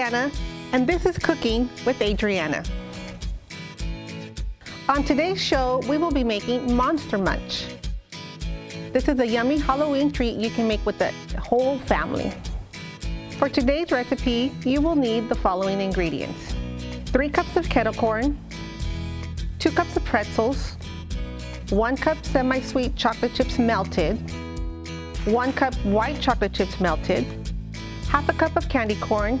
Adriana, and this is Cooking with Adriana. On today's show, we will be making Monster Munch. This is a yummy Halloween treat you can make with the whole family. For today's recipe, you will need the following ingredients: 3 cups of kettle corn, 2 cups of pretzels, 1 cup semi-sweet chocolate chips melted, 1 cup white chocolate chips melted, half a cup of candy corn,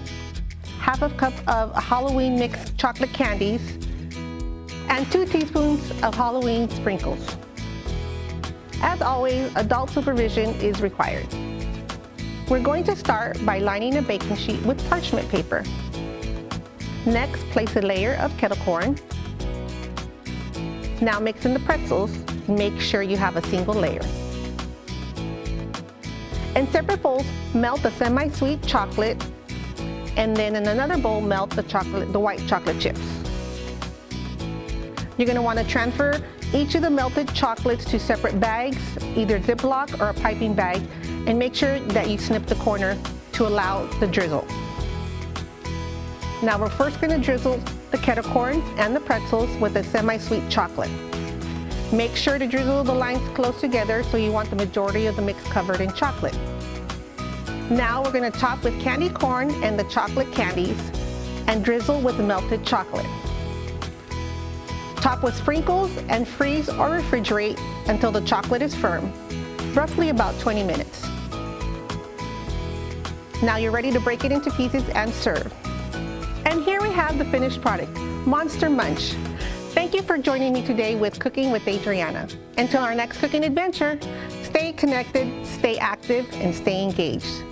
half a cup of Halloween mixed chocolate candies, and 2 teaspoons of Halloween sprinkles. As always, adult supervision is required. We're going to start by lining a baking sheet with parchment paper. Next, place a layer of kettle corn. Now mix in the pretzels. Make sure you have a single layer. In separate bowls, melt the semi-sweet chocolate, and then in another bowl, melt the white chocolate chips. You're going to want to transfer each of the melted chocolates to separate bags, either Ziploc or a piping bag, and make sure that you snip the corner to allow the drizzle. Now we're first going to drizzle the kettle corn and the pretzels with the semi-sweet chocolate. Make sure to drizzle the lines close together so you want the majority of the mix covered in chocolate. Now we're going to top with candy corn and the chocolate candies and drizzle with the melted chocolate. Top with sprinkles and freeze or refrigerate until the chocolate is firm, roughly about 20 minutes. Now you're ready to break it into pieces and serve. And here we have the finished product, Monster Munch. Thank you for joining me today with Cooking with Adriana. Until our next cooking adventure, stay connected, stay active, and stay engaged.